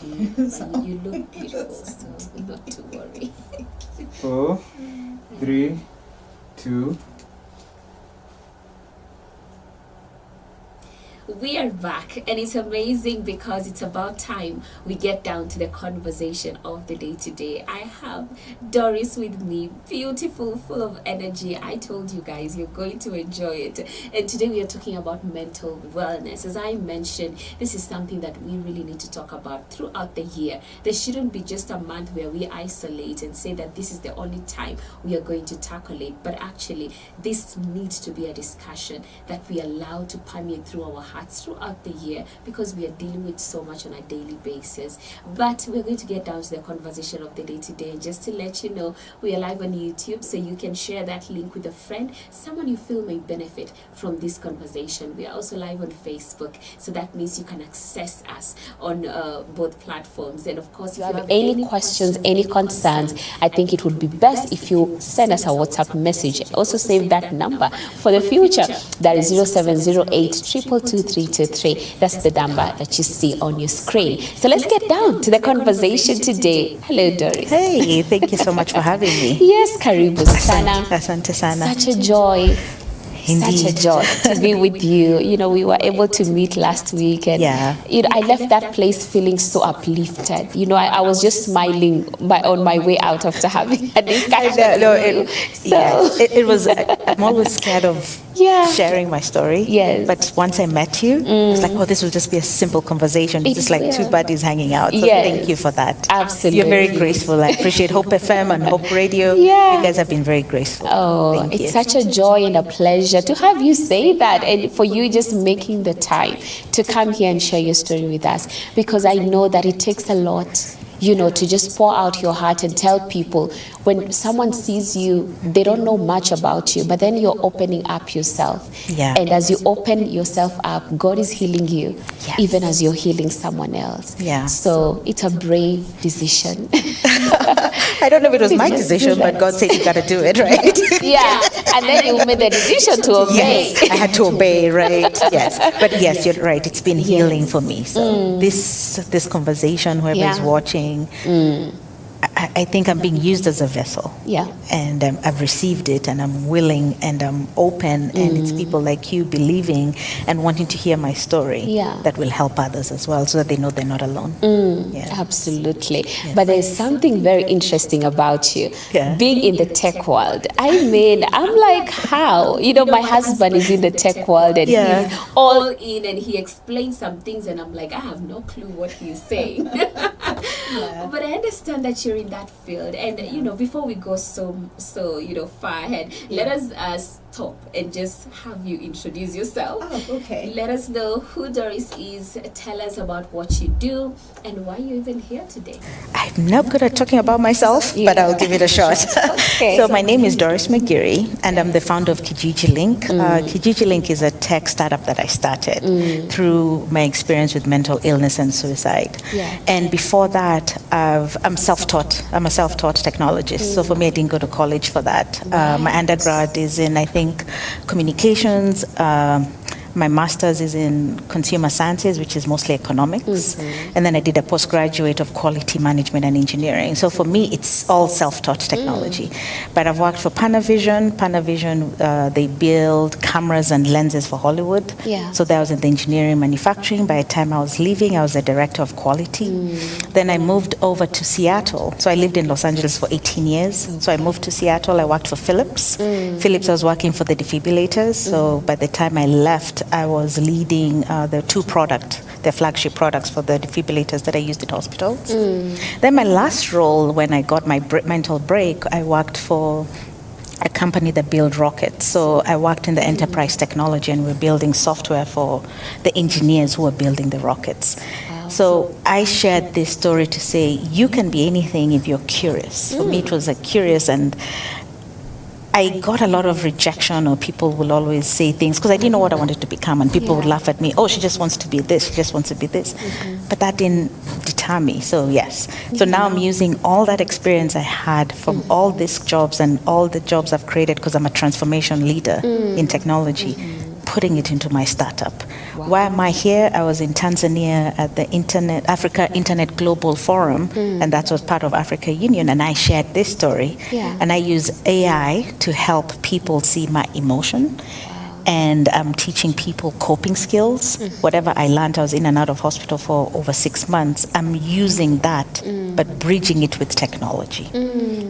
you. But you look beautiful, so not to worry. 4, 3, 2. We are back, and it's amazing because it's about time we get down to the conversation of the day today. I have Doris with me, beautiful, full of energy. I told you guys you're going to enjoy it. And today we are talking about mental wellness. As I mentioned, this is something that we really need to talk about throughout the year. There shouldn't be just a month where we isolate and say that this is the only time we are going to tackle it. But actually, this needs to be a discussion that we allow to permeate through our hearts throughout the year, because we are dealing with so much on a daily basis. But we're going to get down to the conversation of the day today. And just to let you know, we are live on YouTube, so you can share that link with a friend, someone you feel may benefit from this conversation. We are also live on Facebook, so that means you can access us on both platforms. And of course, if you have any questions, any concerns, I think it would be best if you send us a WhatsApp message. Also save that number for the future. That is 0708 222 That's the number that you see on your screen. So let's get down to the conversation today. Hello, Doris. Hey, thank you so much for having me. Yes, karibu sana. Asante sana. Such a joy. Indeed. Such a joy to be with you. You know, we were able to meet last week, and you know, I left that place feeling so uplifted. You know, I was just smiling on my way out after having a discussion. It was. I'm always scared of sharing my story. Yes. But once I met you, it's like, oh, this will just be a simple conversation. It's just like two buddies hanging out. So thank you for that. Absolutely. You're very graceful. I appreciate Hope FM and Hope Radio. Yeah. You guys have been very graceful. Oh, it's such a joy and a pleasure to have you say that, and for you just making the time to come here and share your story with us, because I know that it takes a lot, you know, to just pour out your heart and tell people. When someone sees you, they don't know much about you, but then you're opening up yourself. Yeah. And as you open yourself up, God is healing you, even as you're healing someone else. Yeah. So it's a brave decision. I don't know if it was my decision, but God said you got to do it, right? Yeah. And then you made the decision to obey. Yes, I had to obey, right? Yes. But yes, you're right. It's been healing for me. So this conversation, whoever is watching, I think I'm being used as a vessel. Yeah. And I've received it, and I'm willing, and I'm open, and it's people like you believing and wanting to hear my story that will help others as well, so that they know they're not alone. Absolutely. Yes. But there's something very interesting about you, being in the tech world. I mean, I'm like, how? You know, my husband is in the tech world, and he's all in, and he explains some things, and I'm like, I have no clue what he's saying. But I understand that you're in that field, and you know, before we go so you know, far ahead, let us stop and just have you introduce yourself. Oh, okay. Let us know who Doris is. Tell us about what you do and why you're even here today. I'm not good at talking about myself, but I'll give it a shot. Okay. So my name is Doris Magiri, and I'm the founder of Kijiji Link. Kijiji Link is a tech startup that I started through my experience with mental illness and suicide. And before that, I'm self-taught. I'm a self-taught technologist. So for me, I didn't go to college for that. My undergrad is in, I think, communications. My master's is in consumer sciences, which is mostly economics. And then I did a postgraduate of quality management and engineering. So for me, it's all self-taught technology. But I've worked for Panavision. Panavision, they build cameras and lenses for Hollywood. So that was in the engineering manufacturing. By the time I was leaving, I was the director of quality. Then I moved over to Seattle. So I lived in Los Angeles for 18 years. So I moved to Seattle. I worked for Philips. Philips, I was working for the defibrillators. So by the time I left, I was leading the their flagship products for the defibrillators that I used in hospitals. Then my last role, when I got my mental break, I worked for a company that built rockets. So I worked in the enterprise technology, and we're building software for the engineers who are building the rockets. So I shared this story to say, you can be anything if you're curious. For me, it was curious, and I got a lot of rejection, or people will always say things, because I didn't know what I wanted to become, and people would laugh at me, oh, she just wants to be this, she just wants to be this. But that didn't deter me, so yes. So now I'm using all that experience I had from all these jobs and all the jobs I've created, because I'm a transformation leader in technology, putting it into my startup, Why am I here? I was in Tanzania at the Africa Internet Global Forum, and that was part of Africa Union, and I shared this story. And I use AI to help people see my emotion. And I'm teaching people coping skills. Whatever I learned, I was in and out of hospital for over 6 months. I'm using that, but bridging it with technology.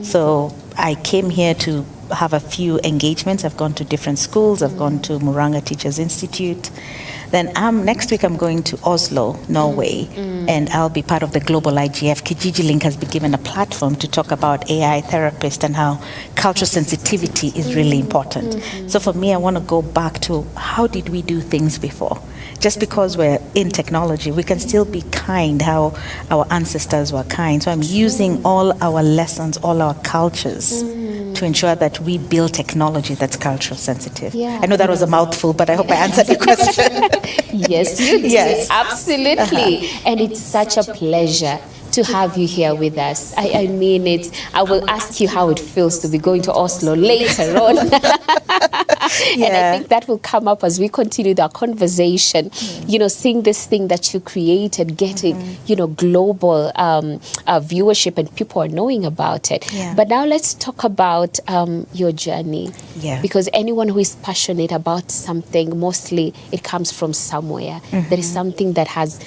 So I came here to have a few engagements. I've gone to different schools. I've gone to Muranga Teachers Institute. Then next week I'm going to Oslo, Norway, and I'll be part of the global IGF. Kijiji Link has been given a platform to talk about AI therapists and how cultural sensitivity is really important. So for me, I want to go back to how did we do things before? Just because we're in technology, we can still be kind how our ancestors were kind. So I'm using all our lessons, all our cultures to ensure that we build technology that's cultural sensitive. I know that was a mouthful, but I hope I answered your question. Yes, you did. Yes. Absolutely. And it's such a pleasure to have you here with us. I mean it. I will ask you how it feels to be going to Oslo later on. And I think that will come up as we continue our conversation. You know, seeing this thing that you created, getting, you know, global viewership and people are knowing about it. But now let's talk about your journey. Because anyone who is passionate about something, mostly it comes from somewhere. There is something that has,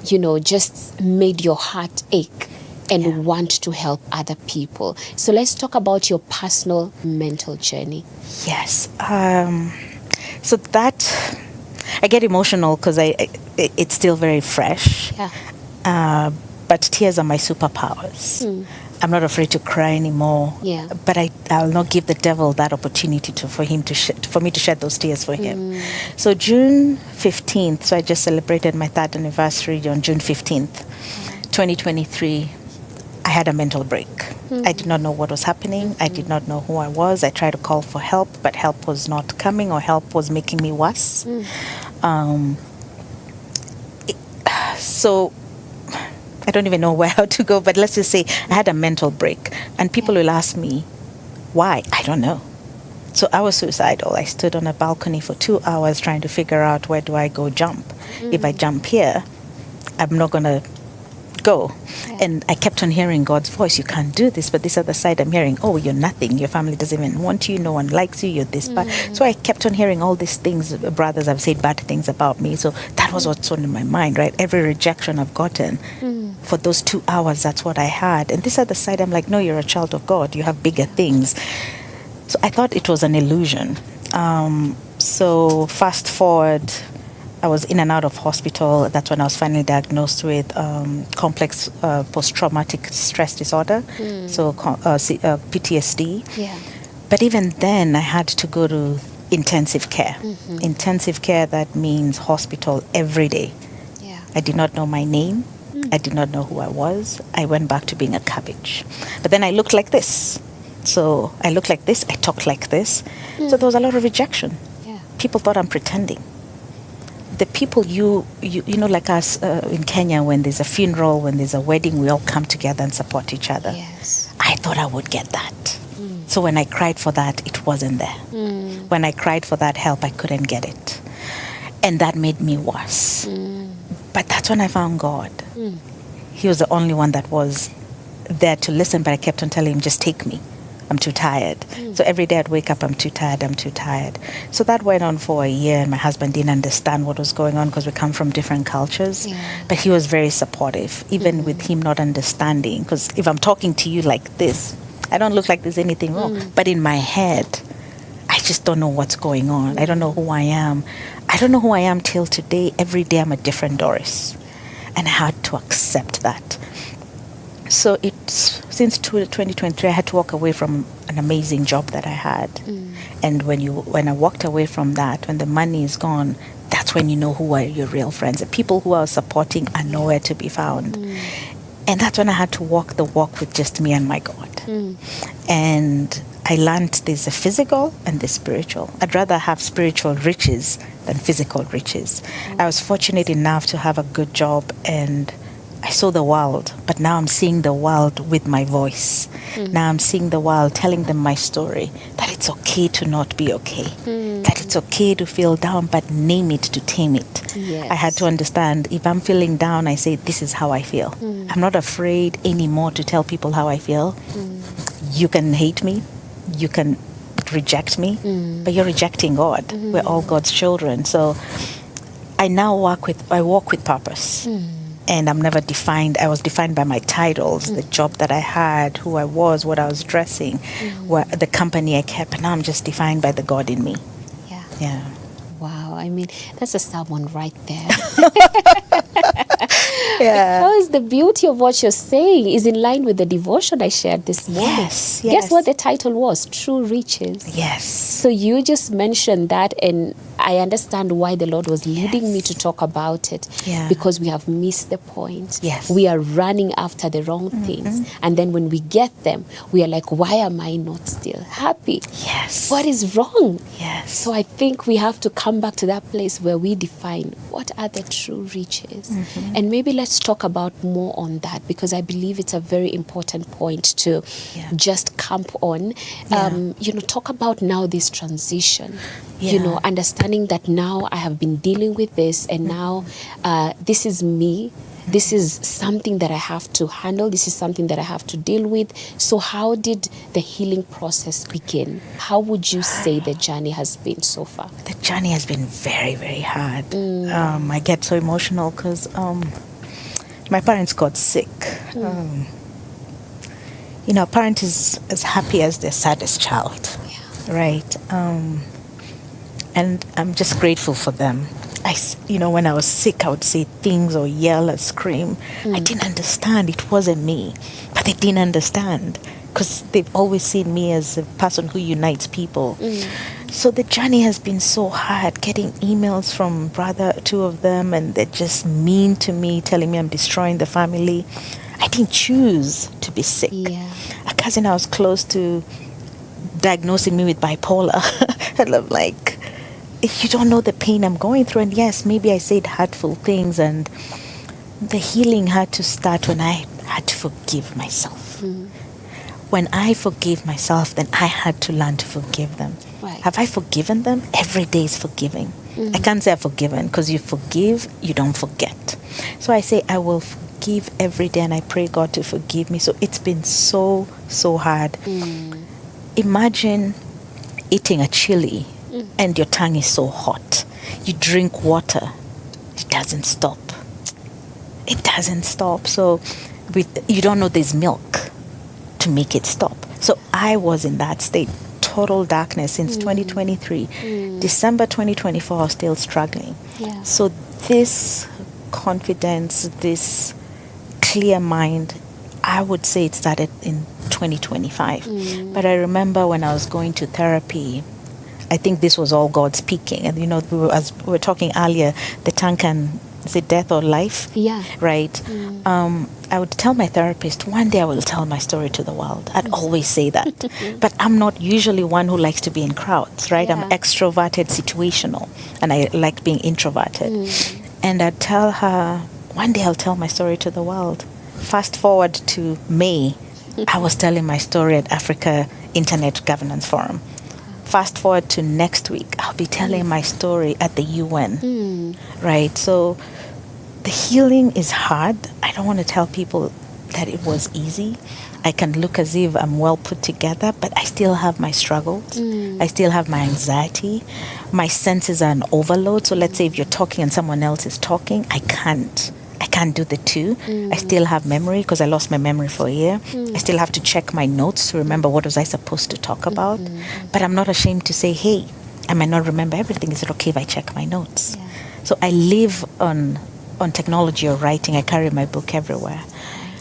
you know, just made your heart ache and want to help other people. So let's talk about your personal mental journey. Yes. So that, I get emotional because it's still very fresh. But tears are my superpowers. I'm not afraid to cry anymore. But I'll not give the devil that opportunity for me to shed those tears for him. So June 15th, so I just celebrated my 3rd anniversary on June 15th, 2023. I had a mental break. I did not know what was happening. I did not know who I was. I tried to call for help, but help was not coming, or help was making me worse. So I don't even know how to go, but let's just say I had a mental break. And people will ask me, why? I don't know. So I was suicidal. I stood on a balcony for 2 hours trying to figure out, where do I go jump? If I jump here, I'm not going to go. And I kept on hearing God's voice. You can't do this. But this other side, I'm hearing, oh, you're nothing. Your family doesn't even want you. No one likes you. You're this. But so I kept on hearing all these things. Brothers have said bad things about me. So that was what's on in my mind, right? Every rejection I've gotten for those 2 hours, that's what I had. And this other side, I'm like, no, you're a child of God. You have bigger things. So I thought it was an illusion. So fast forward, I was in and out of hospital. That's when I was finally diagnosed with complex post-traumatic stress disorder, so PTSD. But even then, I had to go to intensive care. Intensive care, that means hospital every day. I did not know my name. I did not know who I was. I went back to being a cabbage. But then I looked like this. So I looked like this. I talked like this. So there was a lot of rejection. People thought I'm pretending. The people you know, like us in Kenya, when there's a funeral, when there's a wedding, we all come together and support each other. I thought I would get that. So when I cried for that, it wasn't there. When I cried for that help, I couldn't get it. And that made me worse. But that's when I found God. He was the only one that was there to listen, but I kept on telling him, just take me. I'm too tired. So every day I'd wake up, I'm too tired, I'm too tired. So that went on for a year, and my husband didn't understand what was going on because we come from different cultures. But he was very supportive, even with him not understanding. Because if I'm talking to you like this, I don't look like there's anything wrong. But in my head, I just don't know what's going on. I don't know who I am. I don't know who I am till today. Every day I'm a different Doris. And I had to accept that. So since 2023, I had to walk away from an amazing job that I had. And when I walked away from that, when the money is gone, that's when you know who are your real friends. The people who are supporting are nowhere to be found. And that's when I had to walk the walk with just me and my God. And I learned there's a physical and the spiritual. I'd rather have spiritual riches than physical riches. I was fortunate enough to have a good job, and I saw the world, but now I'm seeing the world with my voice. Now I'm seeing the world, telling them my story, that it's okay to not be okay, that it's okay to feel down, but name it to tame it. Yes. I had to understand, if I'm feeling down, I say, this is how I feel. I'm not afraid anymore to tell people how I feel. You can hate me, you can reject me, but you're rejecting God. We're all God's children. So I now walk with purpose. And I'm never defined. I was defined by my titles, the job that I had, who I was, what I was dressing, the company I kept. Now I'm just defined by the God in me. Yeah. Yeah. Wow. I mean, that's a sermon right there. Yeah. Because the beauty of what you're saying is in line with the devotion I shared this morning. Yes. Guess what the title was? True Riches. Yes. So you just mentioned that, and I understand why the Lord was leading me to talk about it. Yeah. Because we have missed the point. Yes. We are running after the wrong things. And then when we get them, we are like, why am I not still happy? Yes. What is wrong? Yes. So I think we have to come back to that place where we define what are the true riches. And maybe let's talk about more on that, because I believe it's a very important point to just camp on. Talk about now this transition, understanding that now I have been dealing with this, and now this is me. This is something that I have to handle. This is something that I have to deal with. So how did the healing process begin? How would you say the journey has been so far? The journey has been very, very hard. I get so emotional because my parents got sick. A parent is as happy as their saddest child, right? And I'm just grateful for them. When I was sick, I would say things or yell or scream. I didn't understand. It wasn't me. But they didn't understand because they've always seen me as a person who unites people. So the journey has been so hard, getting emails from two of them, and they're just mean to me, telling me I'm destroying the family. I didn't choose to be sick. Yeah. A cousin I was close to diagnosing me with bipolar. And I'm like, you don't know the pain I'm going through. And yes, maybe I said hurtful things, and the healing had to start when I had to forgive myself. When I forgave myself, then I had to learn to forgive them. Right. Have I forgiven them? Every day is forgiving. I can't say I've forgiven, because you forgive, you don't forget. So I say I will forgive every day, and I pray God to forgive me. So it's been so, so hard. Imagine eating a chili and your tongue is so hot. You drink water, it doesn't stop. It doesn't stop. So you don't know there's milk to make it stop. So I was in that state, total darkness since 2023. December 2024, I was still struggling. Yeah. So this confidence, this clear mind, I would say it started in 2025. But I remember when I was going to therapy, I think this was all God speaking. And as we were talking earlier, the tongue can, is it death or life? Yeah. Right? I would tell my therapist, one day I will tell my story to the world. I'd always say that. But I'm not usually one who likes to be in crowds, right? Yeah. I'm extroverted, situational, and I like being introverted. And I'd tell her, one day I'll tell my story to the world. Fast forward to May, I was telling my story at Africa Internet Governance Forum. Fast forward to next week, I'll be telling my story at the UN, right? So the healing is hard. I don't want to tell people that it was easy. I can look as if I'm well put together, but I still have my struggles. I still have my anxiety. My senses are an overload. So let's say if you're talking and someone else is talking, I can't do the two. I still have memory because I lost my memory for a year. I still have to check my notes to remember what was I supposed to talk about. But I'm not ashamed to say, hey, I might not remember everything. Is it okay if I check my notes? Yeah. So I live on technology or writing. I carry my book everywhere.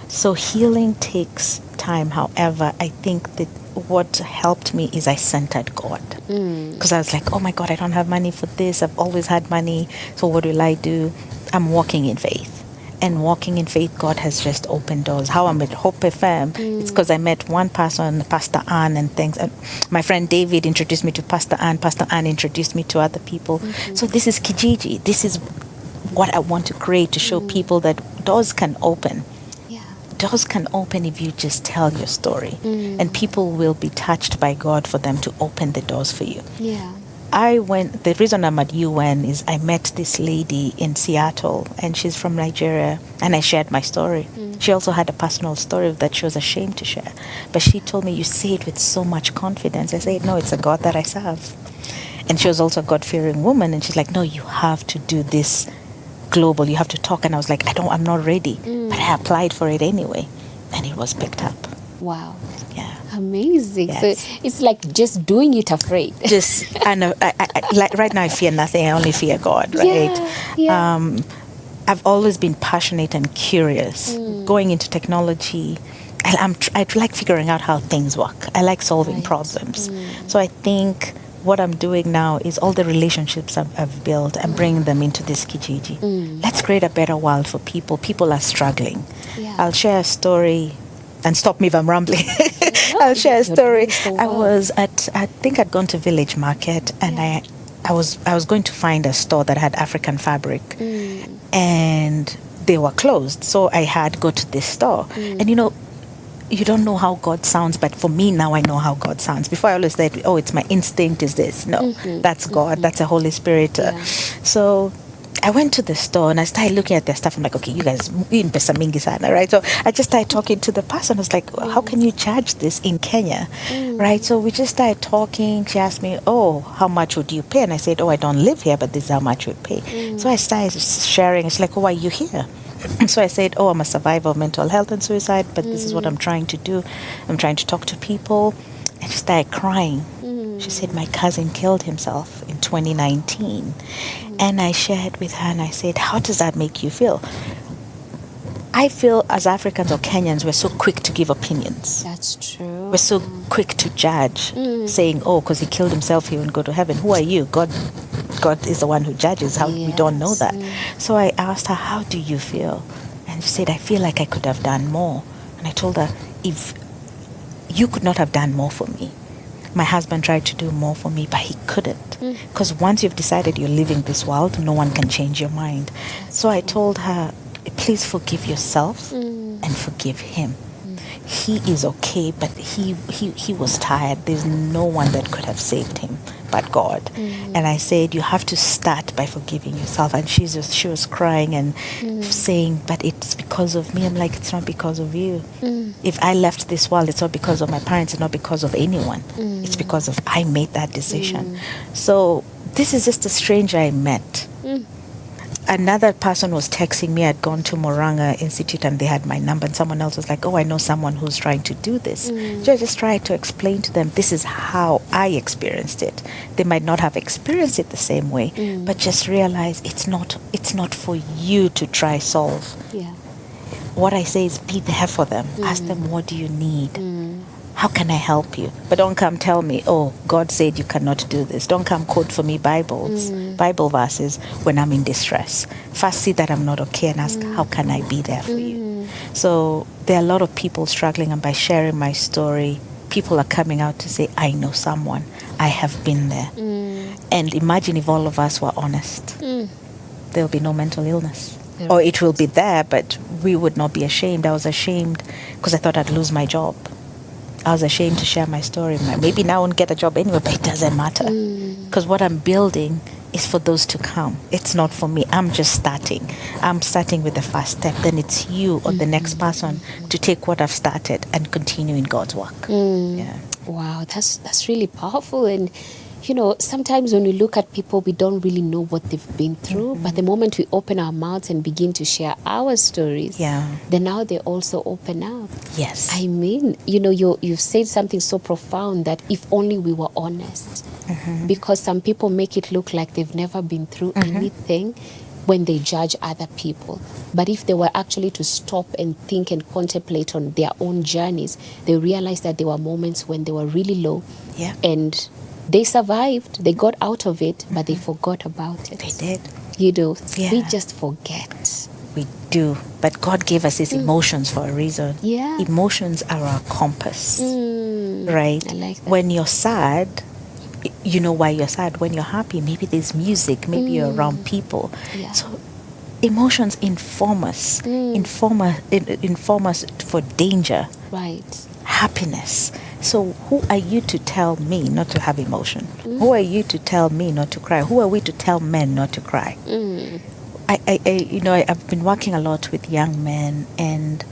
So healing takes time. However, I think that what helped me is I centered God. Because I was like, oh my God, I don't have money for this. I've always had money. So what will I do? I'm walking in faith. And walking in faith, God has just opened doors. How I'm at Hope FM, it's because I met one person, Pastor Ann, and things. My friend David introduced me to Pastor Ann. Pastor Ann introduced me to other people. So this is Kijiji. This is what I want to create, to show people that doors can open. Yeah. doors can open if you just tell your story. And people will be touched by God for them to open the doors for you. Yeah. The reason I'm at UN is I met this lady in Seattle, and she's from Nigeria, and I shared my story. She also had a personal story that she was ashamed to share. But she told me, you say it with so much confidence. I said, no, it's a God that I serve. And she was also a God-fearing woman, and she's like, no, you have to do this global, you have to talk. And I was like, I'm not ready. But I applied for it anyway, and it was picked up. Wow. Yeah. Amazing. Yes. So it's like just doing it afraid. I know, like right now I fear nothing, I only fear God, right? Yeah. I've always been passionate and curious. Going into technology, I like figuring out how things work. I like solving problems. So I think what I'm doing now is all the relationships I've built and bringing them into this Kijiji. Let's create a better world for people. People are struggling. Yeah. I'll share a story, and stop me if I'm rambling. I'll share a story. I think I'd gone to Village Market, and I was going to find a store that had African fabric, and they were closed. So I had go to this store, and you don't know how God sounds, but for me now I know how God sounds. Before I always said, oh, it's my instinct is this. No, that's God. That's the Holy Spirit. So I went to the store and I started looking at their stuff. I'm like, okay, you guys, in pesa mingi sana, right? So I just started talking to the person. I was like, how can you charge this in Kenya, right? So we just started talking. She asked me, oh, how much would you pay? And I said, oh, I don't live here, but this is how much we pay. So I started sharing. It's like, oh, why are you here? So I said, oh, I'm a survivor of mental health and suicide, but this is what I'm trying to do. I'm trying to talk to people. And she started crying. She said, my cousin killed himself in 2019. And I shared with her and I said, how does that make you feel? I feel as Africans or Kenyans, we're so quick to give opinions. That's true. We're so quick to judge, saying, oh, because he killed himself, he won't go to heaven. Who are you? God is the one who judges. How we don't know that. So I asked her, how do you feel? And she said, I feel like I could have done more. And I told her, if you could not have done more for me. My husband tried to do more for me, but he couldn't. Because once you've decided you're leaving this world, no one can change your mind. So I told her, please forgive yourself and forgive him. He is okay, but he was tired. There's no one that could have saved him but God. And I said, you have to start by forgiving yourself. And she was crying and saying, but it's because of me. I'm like, it's not because of you. If I left this world, it's not because of my parents, it's not because of anyone. It's because of I made that decision. So this is just a stranger I met. Another person was texting me. I'd gone to Moranga Institute and they had my number, and someone else was like, oh, I know someone who's trying to do this. So I just tried to explain to them, this is how I experienced it. They might not have experienced it the same way, but just realize it's not for you to try solve. Yeah. What I say is be there for them. Ask them, what do you need? How can I help you? But don't come tell me, oh, God said you cannot do this. Don't come quote for me Bible verses when I'm in distress. First see that I'm not okay and ask, how can I be there for you? So there are a lot of people struggling, and by sharing my story, people are coming out to say, I know someone. I have been there. And imagine if all of us were honest. There'll be no mental illness. Or it will be there, but we would not be ashamed. I was ashamed because I thought I'd lose my job. I was ashamed to share my story. Maybe now I won't get a job anyway, but it doesn't matter. Because what I'm building is for those to come. It's not for me. I'm just starting. I'm starting with the first step. Then it's you or the next person to take what I've started and continue in God's work. Yeah. Wow, that's really powerful. And sometimes when we look at people, we don't really know what they've been through. But the moment we open our mouths and begin to share our stories, then now they also open up. Yes. I mean, you've said something so profound that if only we were honest. Because some people make it look like they've never been through anything when they judge other people. But if they were actually to stop and think and contemplate on their own journeys, they realize that there were moments when they were really low. Yeah. And they survived, they got out of it, but they forgot about it. They did. We just forget. We do. But God gave us these emotions for a reason. Yeah. Emotions are our compass. Right? I like that. When you're sad, you know why you're sad. When you're happy, maybe there's music, maybe you're around people. Yeah. So emotions inform us, inform us for danger, Right. happiness. So who are you to tell me not to have emotion? Who are you to tell me not to cry? Who are we to tell men not to cry? I've been working a lot with young men, and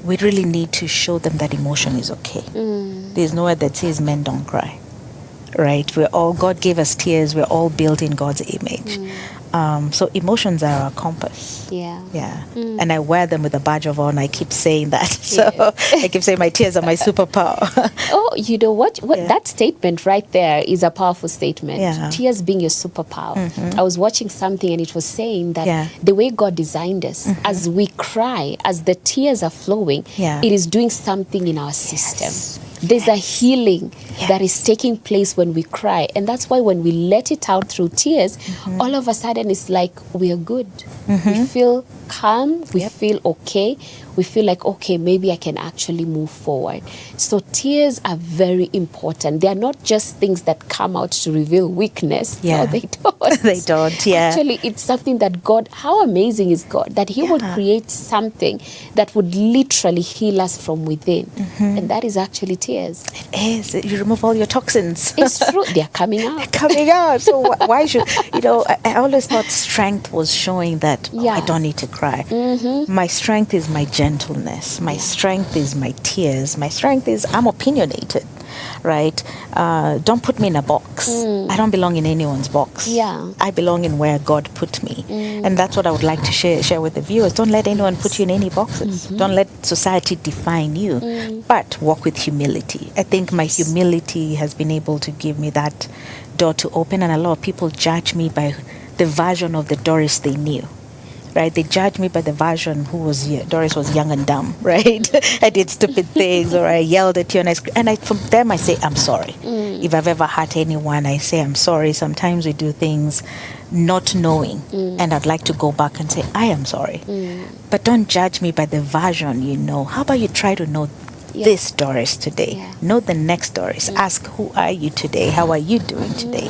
we really need to show them that emotion is okay. There's nowhere that says men don't cry, right? God gave us tears. We're all built in God's image. So emotions are our compass. Yeah. Yeah. And I wear them with a badge of honor. I keep saying that. So I keep saying my tears are my superpower. Oh, you know what? Yeah. That statement right there is a powerful statement. Yeah. Tears being your superpower. I was watching something and it was saying that the way God designed us, as we cry, as the tears are flowing, it is doing something in our system. There's a healing that is taking place when we cry. And that's why when we let it out through tears, all of a sudden it's like we are good. We feel calm. We feel okay. We feel like, okay, maybe I can actually move forward. So tears are very important. They are not just things that come out to reveal weakness. Yeah. No, they don't. They don't, yeah. Actually, it's something that God, how amazing is God, that He would create something that would literally heal us from within. And that is actually tears. It is. You remove all your toxins. It's true. They are coming out. Coming out. So why should, I always thought strength was showing that I don't need to cry. My strength is my gentleness. My strength is my tears. My strength is I'm opinionated, right? Don't put me in a box. I don't belong in anyone's box. Yeah. I belong in where God put me. And that's what I would like to share with the viewers. Don't let anyone put you in any boxes. Don't let society define you, but walk with humility. I think my humility has been able to give me that door to open, and a lot of people judge me by the version of the Doris they knew. Right, they judge me by the version Doris was young and dumb, right? I did stupid things, or I yelled at you, and from them I say I'm sorry. If I've ever hurt anyone, I say I'm sorry. Sometimes we do things not knowing, and I'd like to go back and say I am sorry. But don't judge me by the version you know. How about you try to know this Doris today? Know the next Doris. Ask, who are you today? How are you doing today?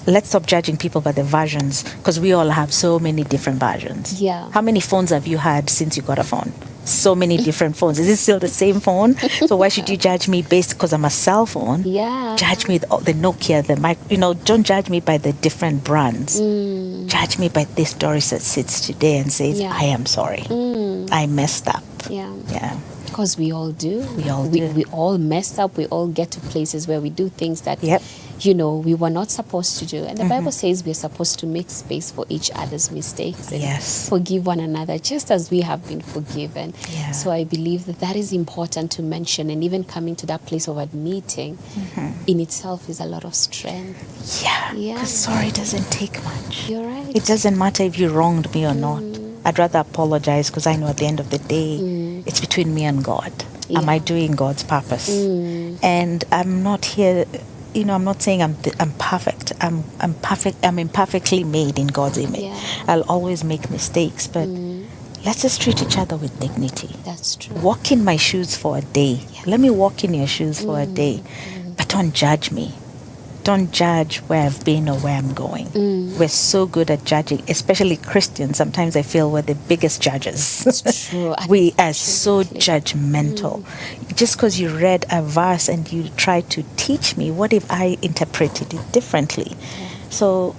Let's stop judging people by the versions, because we all have so many different versions. Yeah. How many phones have you had since you got a phone? So many different phones. Is it still the same phone? So why should you judge me based because I'm a cell phone? Yeah. Judge me the Nokia, the mic. Don't judge me by the different brands. Judge me by this Doris that sits today and says, I am sorry. I messed up. Yeah. Yeah. Because we all do. We all do. We all mess up. We all get to places where we do things that, we were not supposed to do. And the Bible says we're supposed to make space for each other's mistakes and forgive one another just as we have been forgiven. Yeah. So I believe that is important to mention, and even coming to that place of admitting in itself is a lot of strength. Yeah. Yeah. Because sorry doesn't take much. You're right. It doesn't matter if you wronged me or not. I'd rather apologize, because I know at the end of the day, it's between me and God. Am I doing God's purpose? And I'm not here, I'm not saying I'm perfect. I'm perfect. I'm imperfectly made in God's image. Yeah. I'll always make mistakes, but let's just treat each other with dignity. That's true. Walk in my shoes for a day. Let me walk in your shoes for a day. But don't judge me. Don't judge where I've been or where I'm going. We're so good at judging, especially Christians. Sometimes I feel we're the biggest judges. It's true. We are so judgmental. Just because you read a verse and you try to teach me, what if I interpreted it differently? So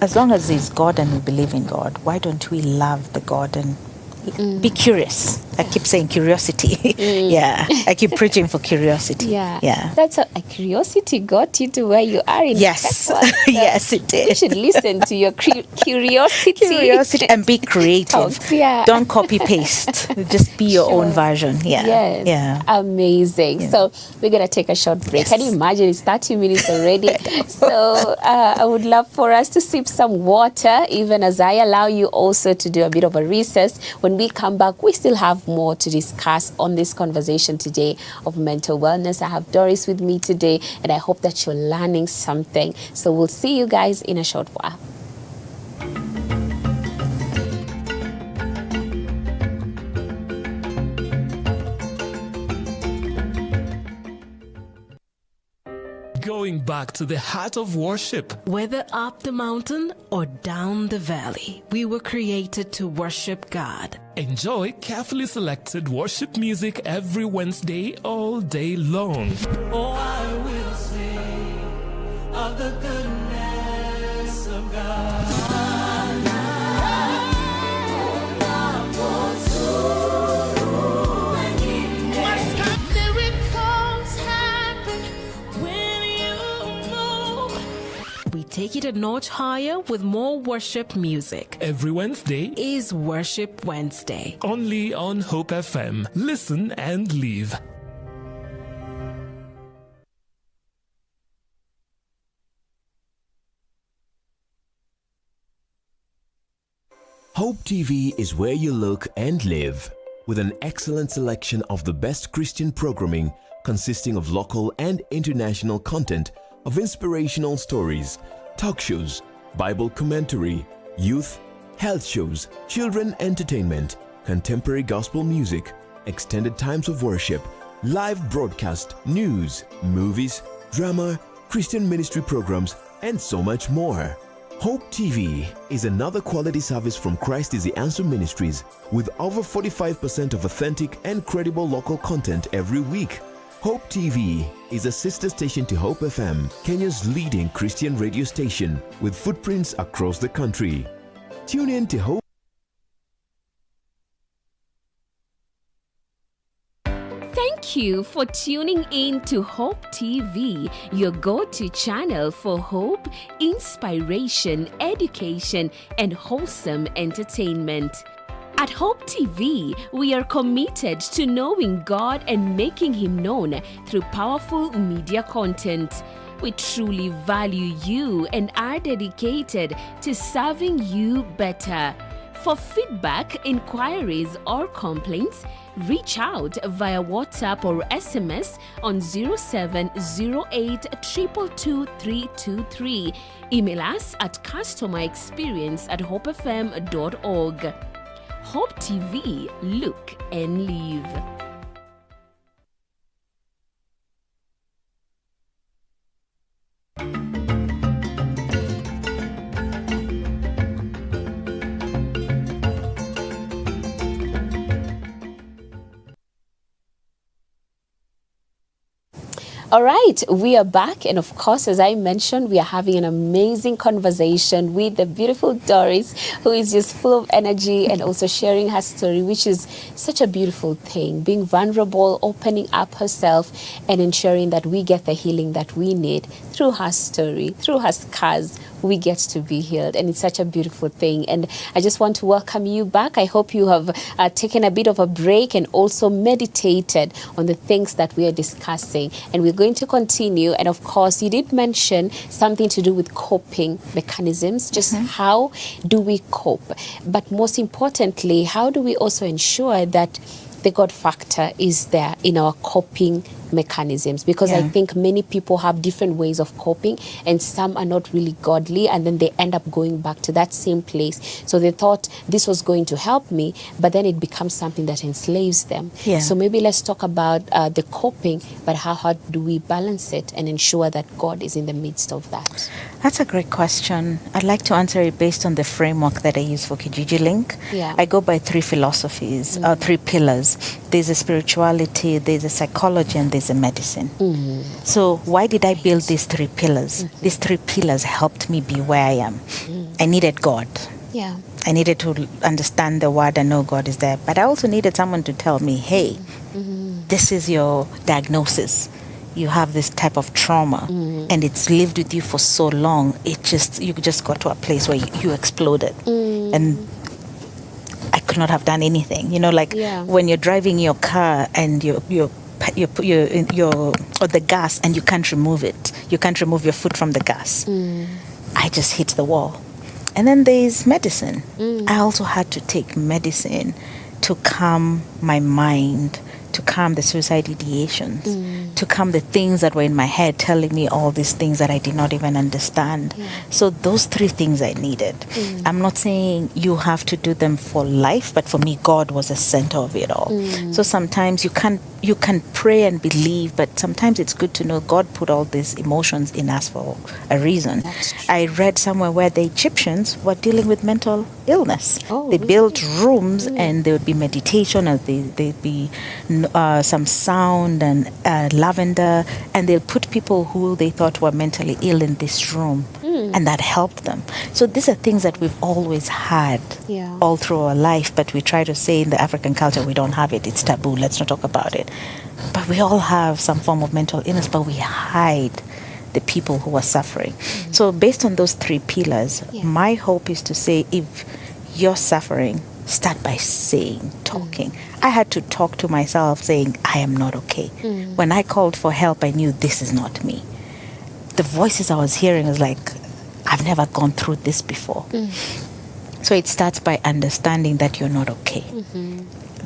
as long as there's God and we believe in God, why don't we love the God and be curious? I keep saying curiosity. Yeah, I keep preaching for curiosity. Yeah. That's a curiosity got you to where you are in Yes. Yes, it did. You should listen to your curiosity and be creative. Talks, yeah. Don't copy paste. Just be your own version. Yeah. Yes. Yeah. Amazing. Yeah. So we're gonna take a short break. Can you imagine? It's 30 minutes already. So I would love for us to sip some water, even as I allow you also to do a bit of a recess. When we come back, we still have more to discuss on this conversation today of mental wellness. I have Doris with me today, and I hope that you're learning something. So we'll see you guys in a short while. going back to the heart of worship. Whether up the mountain or down the valley, we were created to worship God. Enjoy carefully selected worship music every Wednesday all day long. Oh, I will sing of the goodness of God. We take it a notch higher with more worship music. Every Wednesday Is Worship Wednesday. only on Hope FM. Listen and leave. Hope TV is where you look and live, with an excellent selection of the best Christian programming consisting of local and international content, of inspirational stories, talk shows, Bible commentary, youth, health shows, children entertainment, contemporary gospel music, extended times of worship, live broadcast, news, movies, drama, Christian ministry programs, and so much more. Hope TV is another quality service from Christ is the Answer Ministries, with over 45% of authentic and credible local content every week. Hope TV is a sister station to Hope FM, Kenya's leading Christian radio station, with footprints across the country. Tune in to Hope. Thank you for tuning in to Hope TV, your go-to channel for hope, inspiration, education, and wholesome entertainment. At Hope TV, we are committed to knowing God and making Him known through powerful media content. We truly value you and are dedicated to serving you better. For feedback, inquiries, or complaints, reach out via WhatsApp or SMS on 0708 222 323. Email us at customerexperience@hopefm.org. Hope TV, look and live. All right, we are back. And of course, as I mentioned, we are having an amazing conversation with the beautiful Doris, who is just full of energy and also sharing her story, which is such a beautiful thing. Being vulnerable, opening up herself, and ensuring that we get the healing that we need through her story, through her scars. We get to be healed, and it's such a beautiful thing. And I just want to welcome you back. I hope you have taken a bit of a break and also meditated on the things that we are discussing. And we're going to continue. And of course, you did mention something to do with coping mechanisms. Just how do we cope? But most importantly, how do we also ensure that the God factor is there in our coping mechanisms? Because I think many people have different ways of coping, and some are not really godly, and then they end up going back to that same place. So they thought this was going to help me, but then it becomes something that enslaves them. So maybe let's talk about the coping, but how do we balance it and ensure that God is in the midst of that? That's a great question. I'd like to answer it based on the framework that I use for Kijiji Link. I go by three philosophies, three pillars. There's a spirituality, there's a psychology, and there's a medicine. So why did I build these three pillars? These three pillars helped me be where I am. I needed God. I needed to understand the word and know God is there. But I also needed someone to tell me, hey, this is your diagnosis. You have this type of trauma, and it's lived with you for so long. You just got to a place where you exploded, and I could not have done anything. When you're driving your car and you're or the gas, and you can't remove it. You can't remove your foot from the gas. I just hit the wall. And then there's medicine. I also had to take medicine to calm my mind, to calm the suicide ideations, to come the things that were in my head telling me all these things that I did not even understand. So those 3 things I needed. I'm not saying you have to do them for life, but for me, God was the center of it all. So sometimes you can pray and believe, but sometimes it's good to know God put all these emotions in us for a reason. I read somewhere where the Egyptians were dealing with mental illness. They built rooms and there would be meditation, and there'd be some sound and lavender, and they'll put people who they thought were mentally ill in this room, and that helped them. So these are things that we've always had all through our life, but we try to say in the African culture we don't have it. It's taboo. Let's not talk about it. But we all have some form of mental illness, but we hide the people who are suffering. So based on those 3 pillars, my hope is to say, if you're suffering, start by talking. I had to talk to myself saying, I am not okay. When I called for help, I knew this is not me. The voices I was hearing was like, I've never gone through this before. So it starts by understanding that you're not okay.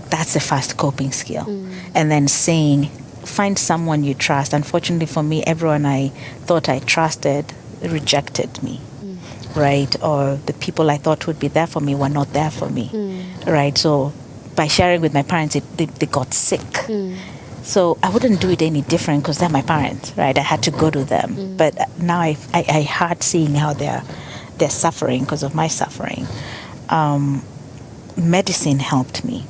That's the first coping skill. And then saying, find someone you trust. Unfortunately for me, everyone I thought I trusted rejected me, right? Or the people I thought would be there for me were not there for me, right? So by sharing with my parents, they got sick. So I wouldn't do it any different because they're my parents, right? I had to go to them. But now I hard seeing how they're suffering because of my suffering. Medicine helped me.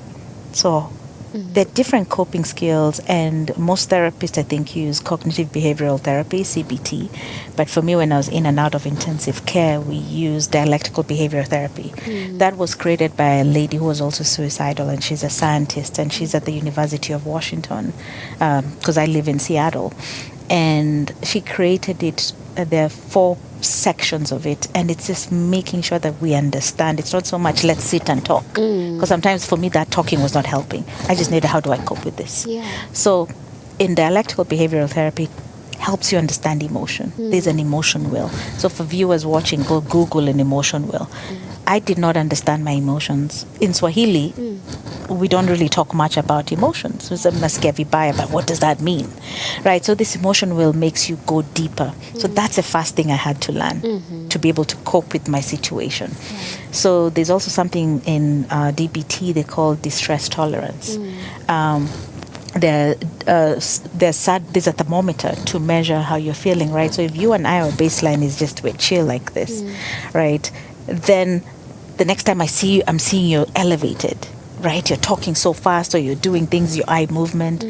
So there are different coping skills, and most therapists, I think, use cognitive behavioral therapy, CBT. But for me, when I was in and out of intensive care, we used dialectical behavioral therapy. That was created by a lady who was also suicidal, and she's a scientist, and she's at the University of Washington, because I live in Seattle. And she created it. There are 4 sections of it, and it's just making sure that we understand. It's not so much let's sit and talk, because sometimes for me that talking was not helping. I just needed, how do I cope with this? So in dialectical behavioral therapy, helps you understand emotion. There's an emotion wheel. So for viewers watching, go Google an emotion wheel. I did not understand my emotions. In Swahili, we don't really talk much about emotions. It's a nasikia vibaya, but what does that mean? Right? So this emotion wheel makes you go deeper. So that's the first thing I had to learn to be able to cope with my situation. So there's also something in DBT they call distress tolerance. There's a thermometer to measure how you're feeling, right? So if you and I, our baseline is just we're chill like this, right? Then the next time I see you, I'm seeing you elevated, right? You're talking so fast, or you're doing things, your eye movement.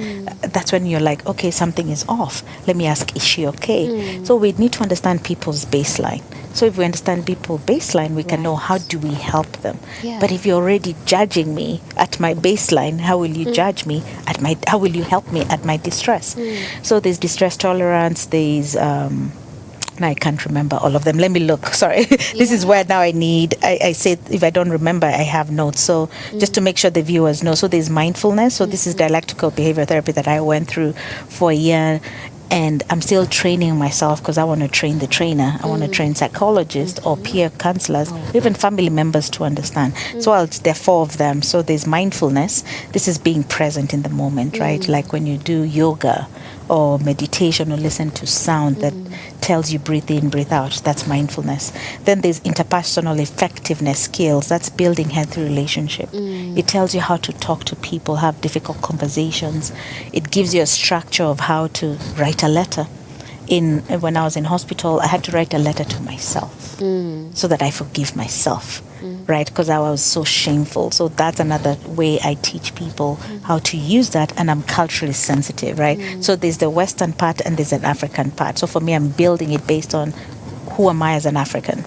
That's when you're like, okay, something is off. Let me ask, is she okay? So we need to understand people's baseline. So if we understand people's baseline, we can know how do we help them. But if you're already judging me at my baseline, how will you judge me at my? How will you help me at my distress? So there's distress tolerance. There's I can't remember all of them. Let me look. Sorry. This is where now I say if I don't remember, I have notes. So just to make sure the viewers know. So there's mindfulness. So this is dialectical behavior therapy that I went through for a year. And I'm still training myself because I want to train the trainer. I want to train psychologists or peer counselors, even family members to understand. So there are 4 of them. So there's mindfulness. This is being present in the moment, right? Like when you do yoga or meditation or listen to sound that tells you breathe in, breathe out. That's mindfulness. Then there's interpersonal effectiveness skills. That's building healthy relationship. It tells you how to talk to people, have difficult conversations. It gives you a structure of how to write a letter. When I was in hospital, I had to write a letter to myself so that I forgive myself, right? Because I was so shameful. So that's another way I teach people how to use that, and I'm culturally sensitive, right? So there's the Western part and there's an African part. So for me, I'm building it based on who am I as an African.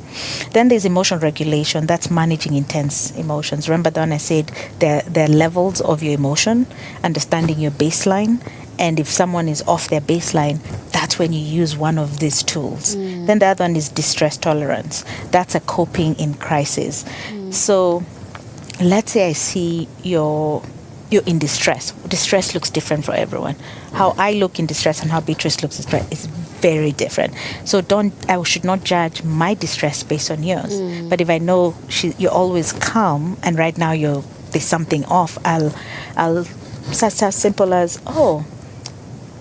Then there's emotion regulation. That's managing intense emotions. Remember the one I said, there are levels of your emotion, understanding your baseline. And if someone is off their baseline, that's when you use one of these tools. Then the other one is distress tolerance. That's a coping in crisis. So let's say I see you're in distress. Distress looks different for everyone. How I look in distress and how Beatrice looks in distress is very different. So I should not judge my distress based on yours. But if I know you're always calm and right now there's something off, I'll such as simple as,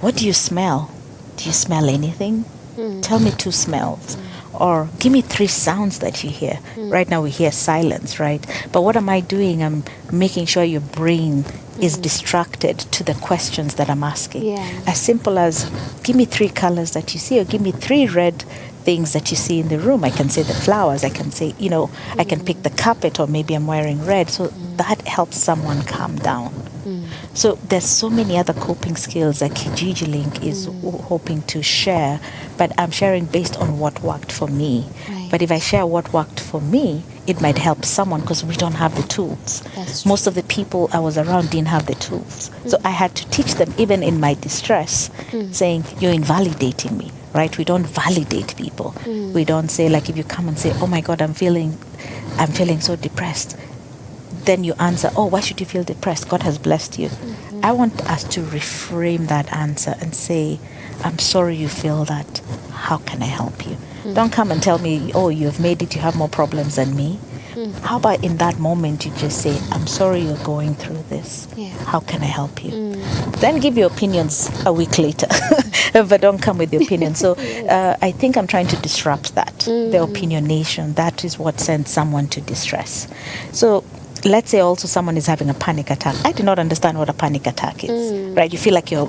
what do you smell? Do you smell anything? Tell me 2 smells. Or give me 3 sounds that you hear. Right now we hear silence, right? But what am I doing? I'm making sure your brain is distracted to the questions that I'm asking. Yeah. As simple as, give me 3 colors that you see, or give me 3 red things that you see in the room. I can say the flowers, I can say, I can pick the carpet, or maybe I'm wearing red. So that helps someone calm down. So there's so many other coping skills that Kijiji Link is hoping to share, but I'm sharing based on what worked for me. Right. But if I share what worked for me, it might help someone, because we don't have the tools. That's true. Most of the people I was around didn't have the tools. So I had to teach them, even in my distress, saying, you're invalidating me, right? We don't validate people. We don't say, like, if you come and say, oh my God, I'm feeling so depressed. Then you answer, oh, why should you feel depressed? God has blessed you. I want us to reframe that answer and say, I'm sorry you feel that. How can I help you? Don't come and tell me, oh, you've made it, you have more problems than me. How about in that moment you just say, I'm sorry you're going through this. Yeah. How can I help you? Then give your opinions a week later. But don't come with the opinion. So I think I'm trying to disrupt that, the opinionation. That is what sends someone to distress. So let's say also someone is having a panic attack. I do not understand what a panic attack is, right? You feel like your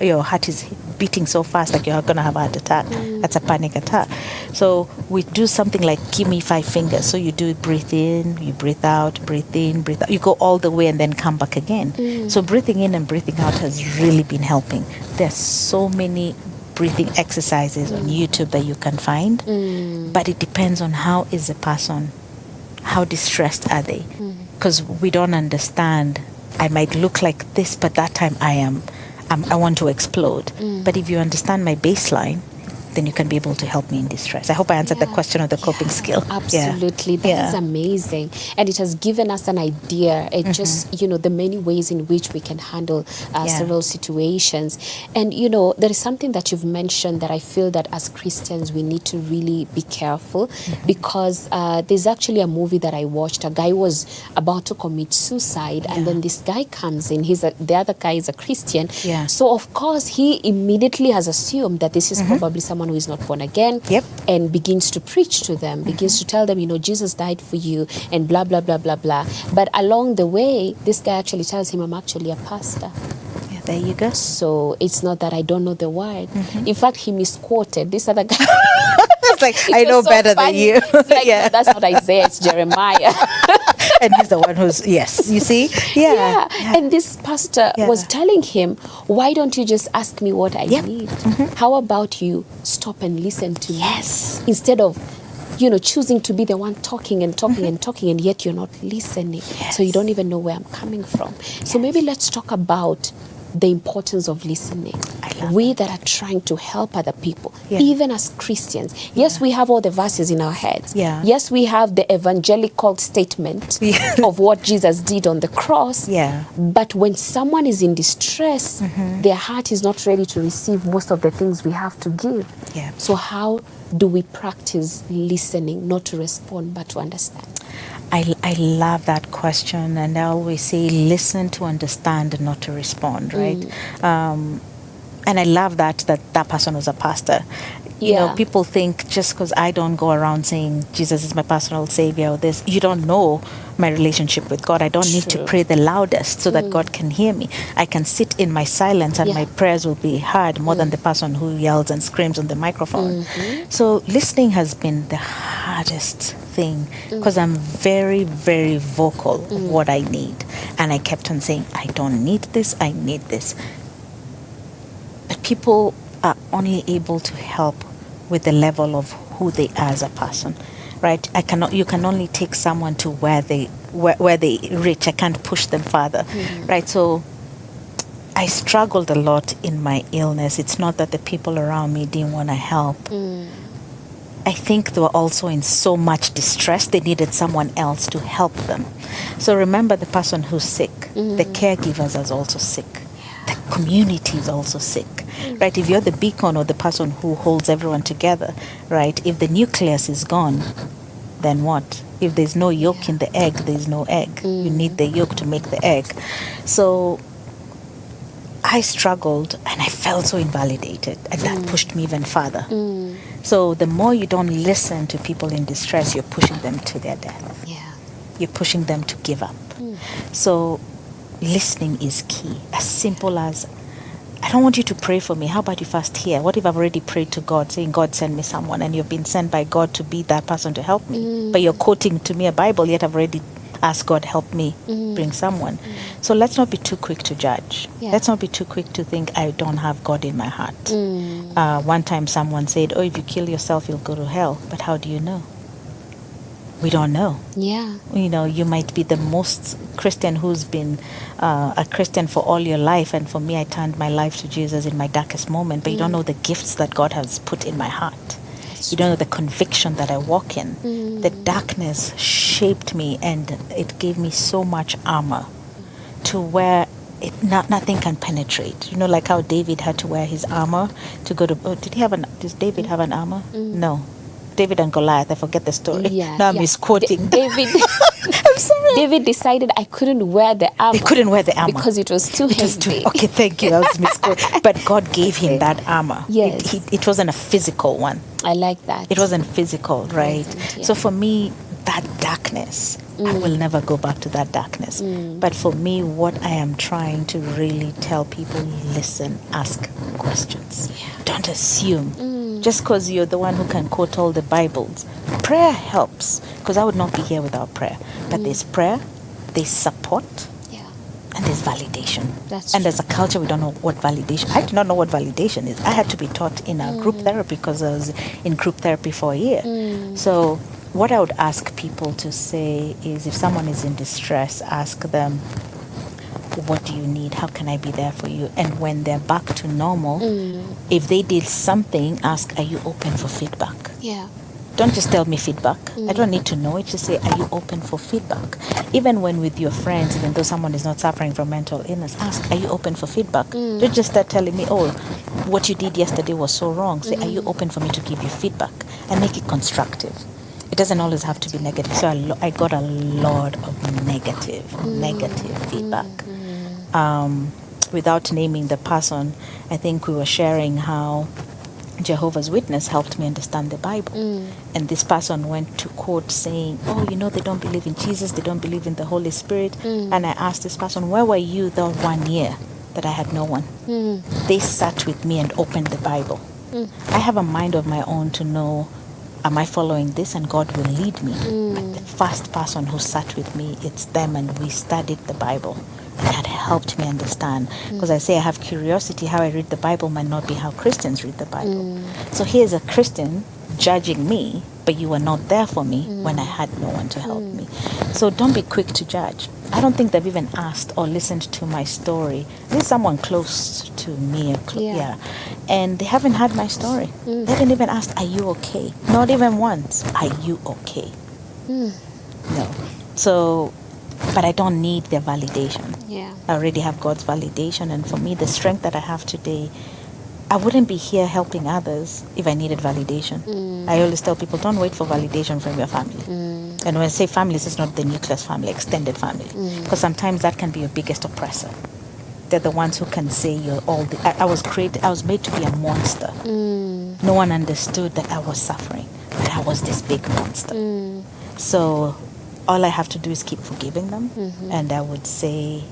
your heart is beating so fast, like you're going to have a heart attack. That's a panic attack. So we do something like, give me 5 fingers. So you do breathe in, you breathe out, breathe in, breathe out. You go all the way and then come back again. So breathing in and breathing out has really been helping. There's so many breathing exercises on YouTube that you can find, but it depends on how is the person, how distressed are they? Because we don't understand. I might look like this, but that time I want to explode. But if you understand my baseline, then you can be able to help me in distress. I hope I answered the question of the coping skill. Absolutely. That is amazing. And it has given us an idea. It just, the many ways in which we can handle several situations. And, there is something that you've mentioned that I feel that as Christians, we need to really be careful, because there's actually a movie that I watched. A guy was about to commit suicide, and then this guy comes in. The other guy is a Christian. So, of course, he immediately has assumed that this is probably someone who is not born again, and begins to preach to them, begins to tell them, Jesus died for you, and blah, blah, blah, blah, blah. But along the way, this guy actually tells him, I'm actually a pastor. Yeah, there you go. So it's not that I don't know the word. In fact, he misquoted this other guy. It's like, I know so better funny. Than you. It's like, no, that's not Isaiah, it's Jeremiah. And he's the one who's, yes, you see? Yeah. And this pastor was telling him, why don't you just ask me what I need? How about you stop and listen to me? Instead of, choosing to be the one talking and talking and talking, and yet you're not listening. So you don't even know where I'm coming from. So maybe let's talk about the importance of listening. We that are trying to help other people, even as Christians. Yes, we have all the verses in our heads. Yes, we have the evangelical statement of what Jesus did on the cross. But when someone is in distress, their heart is not ready to receive most of the things we have to give. So how do we practice listening, not to respond, but to understand? I love that question, and I always say listen to understand and not to respond, right? And I love that person was a pastor. You know, people think just because I don't go around saying Jesus is my personal savior or this, you don't know my relationship with God. I don't need to pray the loudest so that God can hear me. I can sit in my silence and my prayers will be heard more than the person who yells and screams on the microphone. So listening has been the hardest thing, because I'm very, very vocal of what I need. And I kept on saying, I don't need this, I need this. But people are only able to help with the level of who they are as a person, right? You can only take someone to where they reach. I can't push them further, right? So I struggled a lot in my illness. It's not that the people around me didn't want to help. I think they were also in so much distress, they needed someone else to help them. So remember the person who's sick, the caregivers are also sick. The community is also sick, right? If you're the beacon or the person who holds everyone together, right? If the nucleus is gone, then what? If there's no yolk in the egg, there's no egg. You need the yolk to make the egg. So I struggled and I felt so invalidated, and that pushed me even further. So the more you don't listen to people in distress, you're pushing them to their death. Yeah. You're pushing them to give up. So listening is key. As simple as, I don't want you to pray for me. How about you first hear? What if I've already prayed to God, saying, God, send me someone, and you've been sent by God to be that person to help me? But you're quoting to me a Bible, yet I've already asked God, help me bring someone. So let's not be too quick to judge. Yeah. Let's not be too quick to think, I don't have God in my heart. One time someone said, oh, if you kill yourself, you'll go to hell. But how do you know? We don't know. Yeah. You know, you might be the most Christian who's been a Christian for all your life. And for me, I turned my life to Jesus in my darkest moment. But you don't know the gifts that God has put in my heart. You don't know the conviction that I walk in. The darkness shaped me, and it gave me so much armor to where nothing can penetrate. You know, like how David had to wear his armor to go to. Does David have an armor? No. David and Goliath, I forget the story. Yeah, now I'm yeah. misquoting. David, I'm sorry. David decided I couldn't wear the armor. They couldn't wear the armor because it was too heavy. Okay, thank you. I was misquoting. But God gave him that armor. Yes. It wasn't a physical one. I like that. It wasn't physical, right? Wasn't, yeah. So for me, that darkness, I will never go back to that darkness. But for me, what I am trying to really tell people, listen, ask questions. Don't assume. Just because you're the one who can quote all the Bibles. Prayer helps, because I would not be here without prayer. But there's prayer, there's support, and there's validation. That's and true. as a culture, we don't know what validation. I did not know what validation is. I had to be taught in a group therapy because I was in group therapy for a year. So what I would ask people to say is, if someone is in distress, ask them, what do you need? How can I be there for you? And when they're back to normal, if they did something, ask, are you open for feedback? Yeah. Don't just tell me feedback. I don't need to know it. Just say, are you open for feedback? Even when with your friends, even though someone is not suffering from mental illness, ask, are you open for feedback? Don't just start telling me, oh, what you did yesterday was so wrong. Say, are you open for me to give you feedback? And make it constructive. It doesn't always have to be negative. So I got a lot of negative feedback. Without naming the person, I think we were sharing how Jehovah's Witness helped me understand the Bible. And this person went to court saying, oh, they don't believe in Jesus, they don't believe in the Holy Spirit. And I asked this person, where were you the 1 year that I had no one? They sat with me and opened the Bible. I have a mind of my own to know, am I following this? And God will lead me. But the first person who sat with me, it's them, and we studied the Bible. And that helped me understand. Because I say I have curiosity, how I read the Bible might not be how Christians read the Bible. So here's a Christian judging me, but you were not there for me when I had no one to help me. So don't be quick to judge. I don't think they've even asked or listened to my story. There's someone close to me, and they haven't heard my story. They haven't even asked, are you okay? Not even once. Are you okay? No. So, but I don't need their validation. Yeah. I already have God's validation, and for me, the strength that I have today, I wouldn't be here helping others if I needed validation. I always tell people, don't wait for validation from your family. And when I say families, it's not the nucleus family, extended family. Because sometimes that can be your biggest oppressor. They're the ones who can say you're all the... I was made to be a monster. No one understood that I was suffering, but I was this big monster. So all I have to do is keep forgiving them. And I would say,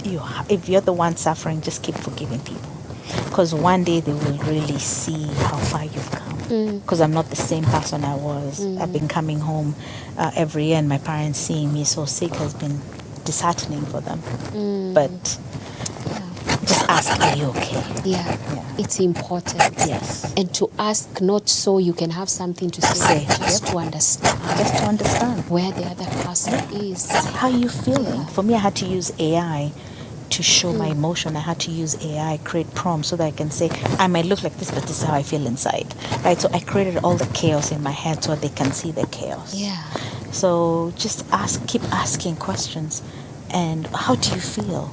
if you're the one suffering, just keep forgiving people. Because one day they will really see how far you've come. Because I'm not the same person I was. I've been coming home every year, and my parents seeing me so sick has been disheartening for them. But just ask, are you okay? Yeah. It's important. Yes. And to ask not so you can have something to say, just to understand. Just to understand where the other person is. How you feeling? For me, I had to use AI to show my emotion. I had to use AI, create prompts so that I can say, I might look like this, but this is how I feel inside. Right? So I created all the chaos in my head so they can see the chaos. Yeah. So just keep asking questions. And how do you feel?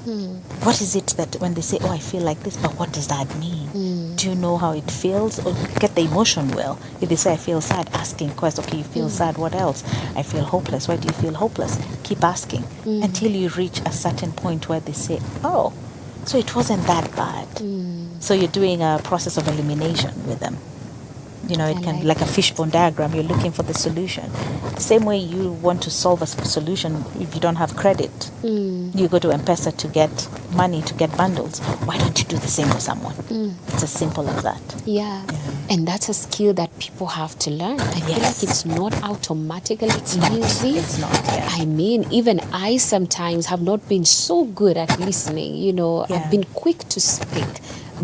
What is it that when they say, oh, I feel like this, but what does that mean? Do you know how it feels? Or get the emotion well. If they say, I feel sad, asking questions. Okay, you feel sad, what else? I feel hopeless. Why do you feel hopeless? Keep asking until you reach a certain point where they say, oh, So it wasn't that bad. So you're doing a process of elimination with them. You know, it can like a fishbone diagram. You're looking for the solution. The same way you want to solve a solution if you don't have credit. You go to M-Pesa to get money, to get bundles. Why don't you do the same with someone? It's as simple as that. Yeah. And that's a skill that people have to learn. I feel like it's not automatically easy. It's not, yeah. I mean, even I sometimes have not been so good at listening. You know, I've been quick to speak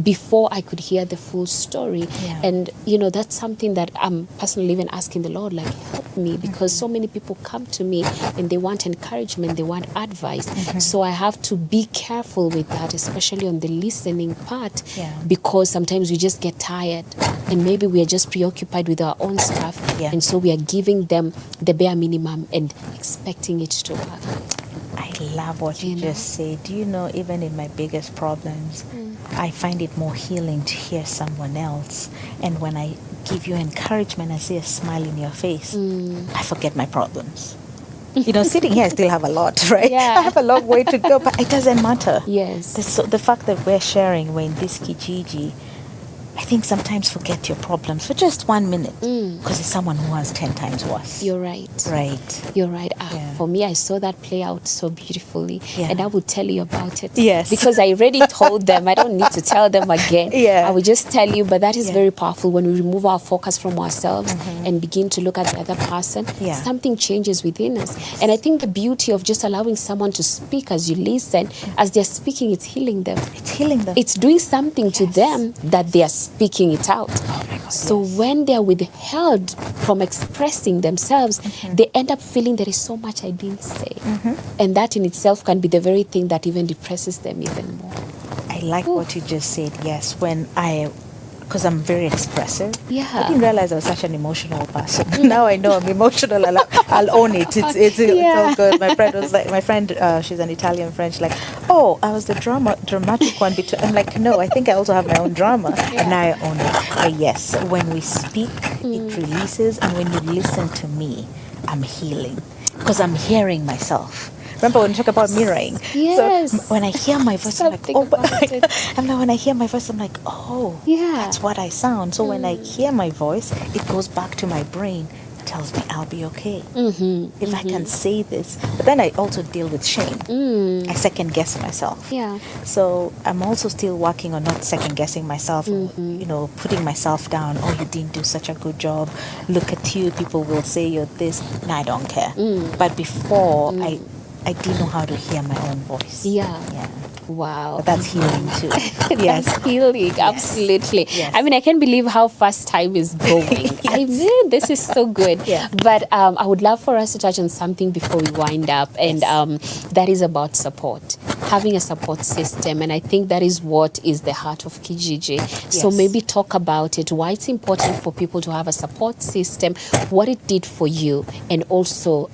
before I could hear the full story. And, you know, that's something that I'm personally even asking the Lord, like, help me, because so many people come to me and they want encouragement, they want advice. So I have to be careful with that, especially on the listening part, because sometimes we just get tired and maybe we are just preoccupied with our own stuff. And so we are giving them the bare minimum and expecting it to work. I love what you just said. Do you know, even in my biggest problems, I find it more healing to hear someone else. And when I give you encouragement, I see a smile in your face, I forget my problems. You know, sitting here, I still have a lot, right? I have a long way to go, but it doesn't matter. The fact that we're sharing, we're in this Kijiji, I think sometimes forget your problems for just 1 minute because it's someone who has 10 times worse. You're right. You're right. For me, I saw that play out so beautifully, and I would tell you about it. Because I already told them. I don't need to tell them again. I would just tell you, but that is very powerful when we remove our focus from ourselves and begin to look at the other person. Something changes within us. And I think the beauty of just allowing someone to speak as you listen, as they're speaking, it's healing them. It's healing them. It's doing something to them that they are speaking it out. So when they are withheld from expressing themselves, they end up feeling there is so much I didn't say. And that in itself can be the very thing that even depresses them even more. I like what you just said. Yes, because I'm very expressive. I didn't realize I was such an emotional person. Now I know I'm emotional. I'll own it. It's all good. My friend, she's an Italian friend. She's like, oh, I was the dramatic one. I'm like, no, I think I also have my own drama. And now I own it. But yes, when we speak, it releases. And when you listen to me, I'm healing. Because I'm hearing myself. Remember when you talk about mirroring? So when I hear my voice, I'm like, oh, and then when I hear my voice, I'm like, oh, that's what I sound. So when I hear my voice, it goes back to my brain, tells me I'll be okay if I can say this. But then I also deal with shame. I second guess myself. So I'm also still working on not second guessing myself, or, you know, putting myself down. Oh, you didn't do such a good job. Look at you. People will say you're this. No, I don't care. But before, I didn't know how to hear my own voice. Wow. But that's healing too. That's healing, absolutely. I mean, I can't believe how fast time is going. I mean, this is so good. But I would love for us to touch on something before we wind up, and that is about support. Having a support system, and I think that is what is the heart of Kijiji. So maybe talk about it, why it's important for people to have a support system, what it did for you, and also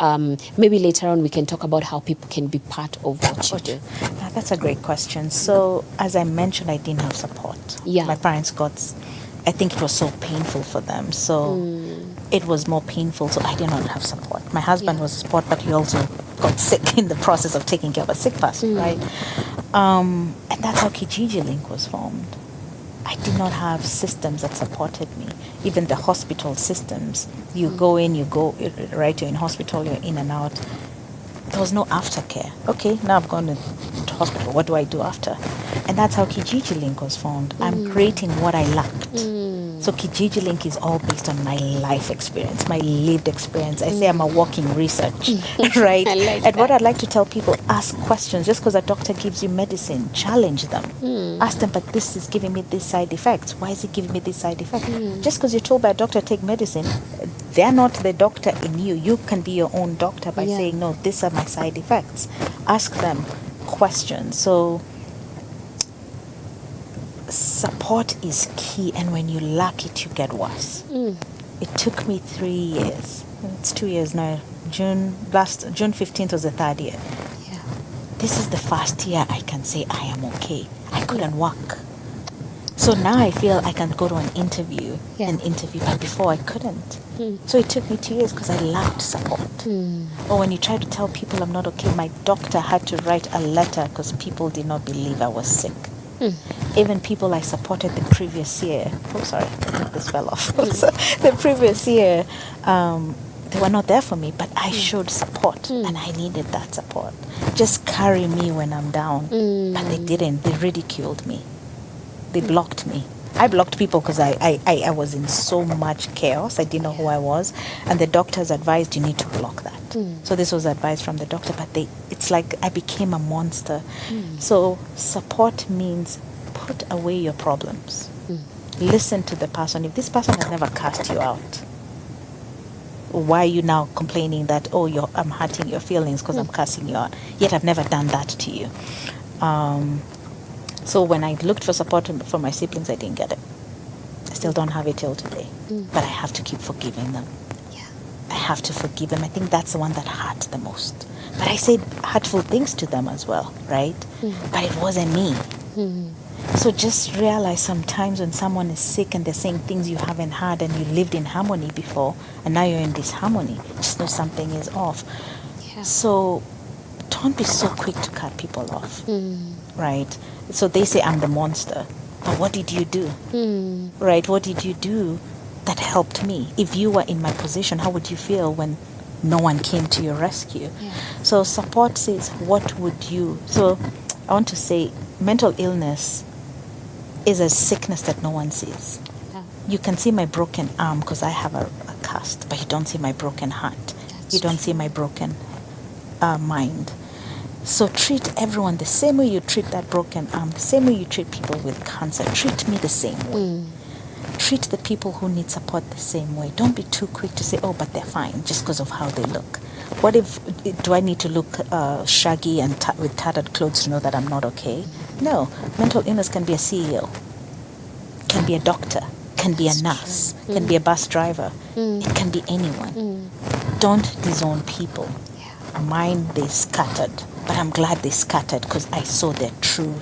maybe later on we can talk about how people can be part of what you do. That's a great question. So as I mentioned, I didn't have support. My parents I think it was so painful for them. So it was more painful. So I did not have support. My husband was a support, but he also got sick in the process of taking care of a sick person, right? And that's how Kijiji Link was formed. I did not have systems that supported me. Even the hospital systems. You go in, right, you're in hospital, you're in and out. There was no aftercare. Okay, now I've gone to hospital. What do I do after? And that's how Kijiji Link was formed. I'm creating what I lacked. So Kijiji Link is all based on my life experience, my lived experience. I say I'm a walking research, right? And what I'd like to tell people, ask questions. Just because a doctor gives you medicine, challenge them. Ask them, but this is giving me this side effects. Why is it giving me this side effect? Just because you're told by a doctor to take medicine, they're not the doctor in you. You can be your own doctor by saying, no, these are my side effects. Ask them questions. So support is key, and when you lack it, you get worse. It took me 3 years. It's 2 years now. June 15th was the 3rd year. This is the first year I can say I am okay. I couldn't walk. So now I feel I can go to an interview, but before I couldn't. So it took me 2 years because I lacked support. Or when you try to tell people I'm not okay, my doctor had to write a letter because people did not believe I was sick. Even people I supported the previous year, this fell off. So the previous year, they were not there for me, but I showed support and I needed that support. Just carry me when I'm down. But they didn't. They ridiculed me. They blocked me. I blocked people because I was in so much chaos. I didn't know who I was. And the doctors advised, you need to block that. So this was advice from the doctor, but it's like I became a monster. So support means put away your problems. Listen to the person. If this person has never cast you out, why are you now complaining that, I'm hurting your feelings because I'm cussing you out? Yet I've never done that to you. So when I looked for support from my siblings, I didn't get it. I still don't have it till today. But I have to keep forgiving them. I have to forgive them. I think that's the one that hurt the most. But I said hurtful things to them as well, right? But it wasn't me. So just realize sometimes when someone is sick and they're saying things you haven't heard and you lived in harmony before and now you're in disharmony, just know something is off. So don't be so quick to cut people off, right? So they say I'm the monster, but what did you do? Right? What did you do that helped me? If you were in my position, how would you feel when no one came to your rescue? So support says, what would you? So I want to say mental illness is a sickness that no one sees. You can see my broken arm because I have a cast, but you don't see my broken heart. You don't see my broken mind. So treat everyone the same way you treat that broken arm, the same way you treat people with cancer. Treat me the same way. Treat the people who need support the same way. Don't be too quick to say, but they're fine just because of how they look. What if, do I need to look shaggy and with tattered clothes to know that I'm not okay? No. Mental illness can be a CEO, can be a doctor, can be a nurse, can be a bus driver. It can be anyone. Don't disown people. Mine, they scattered. But I'm glad they scattered because I saw their true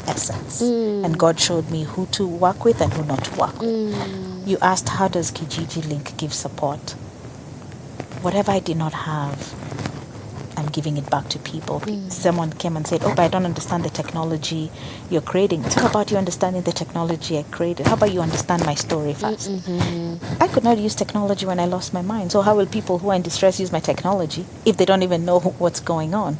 essence. And God showed me who to work with and who not to work with. You asked, how does Kijiji Link give support? Whatever I did not have, I'm giving it back to people. Someone came and said, but I don't understand the technology you're creating. It's not about you understanding the technology I created. How about you understand my story first? I could not use technology when I lost my mind. So how will people who are in distress use my technology if they don't even know what's going on?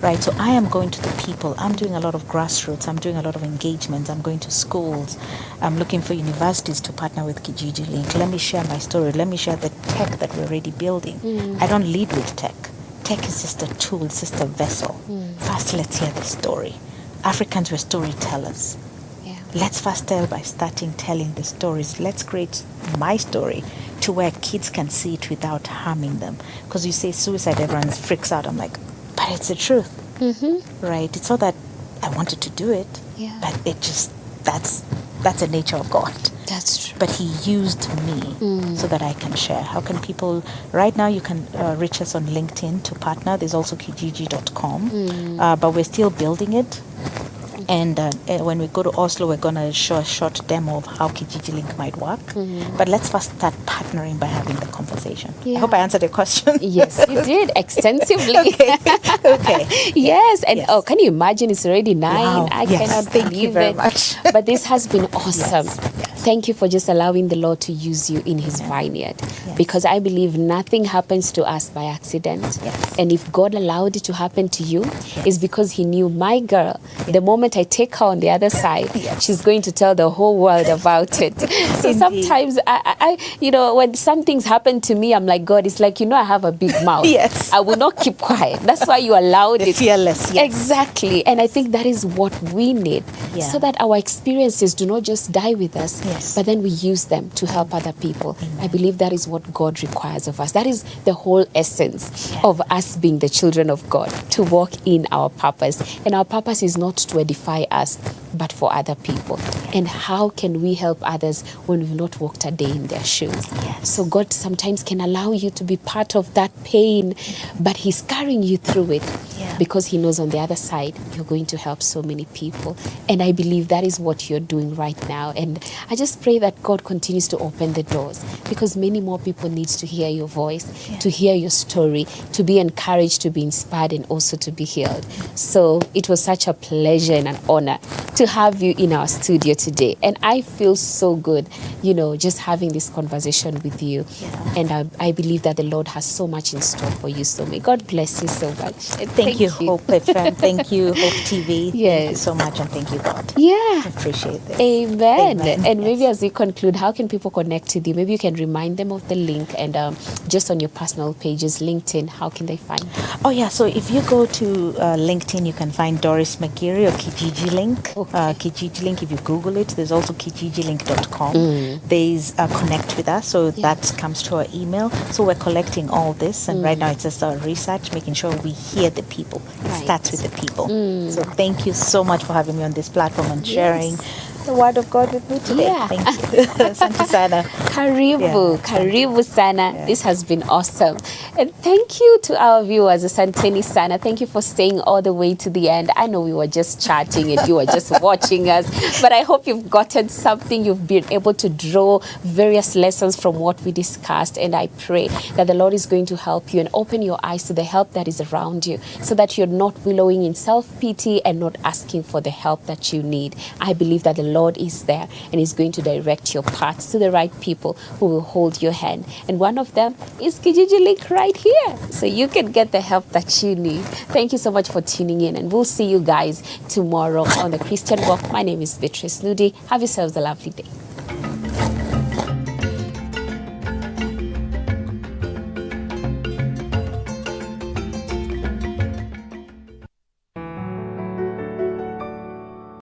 Right, so I am going to the people. I'm doing a lot of grassroots. I'm doing a lot of engagements. I'm going to schools. I'm looking for universities to partner with Kijiji Link. Let me share my story. Let me share the tech that we're already building. I don't lead with tech. Tech is just a tool, it's just a vessel. First, let's hear the story. Africans were storytellers. Let's first tell by starting telling the stories. Let's create my story to where kids can see it without harming them. Because you say suicide, everyone freaks out. I'm like, but it's the truth, right? It's not that I wanted to do it, but it just, that's the nature of God. That's true. But He used me so that I can share. How can people, right now you can reach us on LinkedIn to partner. There's also kijiji.com, but we're still building it. And when we go to Oslo, we're going to show a short demo of how Kijiji Link might work. But let's first start partnering by having the conversation. I hope I answered your question. Yes, you did extensively. Okay. Yes, and can you imagine? It's already 9. Wow. I cannot Thank believe you very it. much. But this has been awesome. Yes. Thank you for just allowing the Lord to use you in His vineyard. Because I believe nothing happens to us by accident. And if God allowed it to happen to you, it's because He knew my girl. The moment I take her on the other side, she's going to tell the whole world about it. So sometimes I when some things happen to me, I'm like, God, it's like, I have a big mouth. I will not keep quiet. That's why you allowed it. Fearless. Exactly. And I think that is what we need. So that our experiences do not just die with us, but then we use them to help other people. I believe that is what God requires of us. That is the whole essence of us being the children of God, to walk in our purpose. And our purpose is not to edify us, but for other people. And how can we help others when we've not walked a day in their shoes? So God sometimes can allow you to be part of that pain, but He's carrying you through it. because he knows on the other side you're going to help so many people. And I believe that is what you're doing right now. And I just pray that God continues to open the doors, because many more people need to hear your voice, to hear your story, to be encouraged, to be inspired, and also to be healed. So it was such a pleasure and an honor to have you in our studio today. And I feel so good, just having this conversation with you. And I believe that the Lord has so much in store for you. So may God bless you so much. And Thank you, Hope FM. Thank you, Hope TV. Yes. Thank you so much, and thank you, God. Yeah. I appreciate it. Amen. Amen. And maybe as we conclude, how can people connect with you? Maybe you can remind them of the link, and just on your personal pages, LinkedIn, how can they find you? Oh, yeah. So if you go to LinkedIn, you can find Doris Magiri or Kijiji Link. Kijiji Link, if you Google it, there's also kijijilink.com. There's Connect with us. So that comes to our email. So we're collecting all this. And right now it's just our research, making sure we hear the people. It starts with the people. So thank you so much for having me on this platform and sharing the word of God with me today. Thank you. Asante sana. Karibu sana. This has been awesome. And thank you to our viewers. Asanteni sana. Thank you for staying all the way to the end. I know we were just chatting and you were just watching us, but I hope you've gotten something. You've been able to draw various lessons from what we discussed. And I pray that the Lord is going to help you and open your eyes to the help that is around you, so that you're not wallowing in self-pity and not asking for the help that you need. I believe that the Lord is there and is going to direct your paths to the right people who will hold your hand. And one of them is Kijiji Link right here. So you can get the help that you need. Thank you so much for tuning in, and we'll see you guys tomorrow on the Christian Walk. My name is Beatrice Nudi. Have yourselves a lovely day.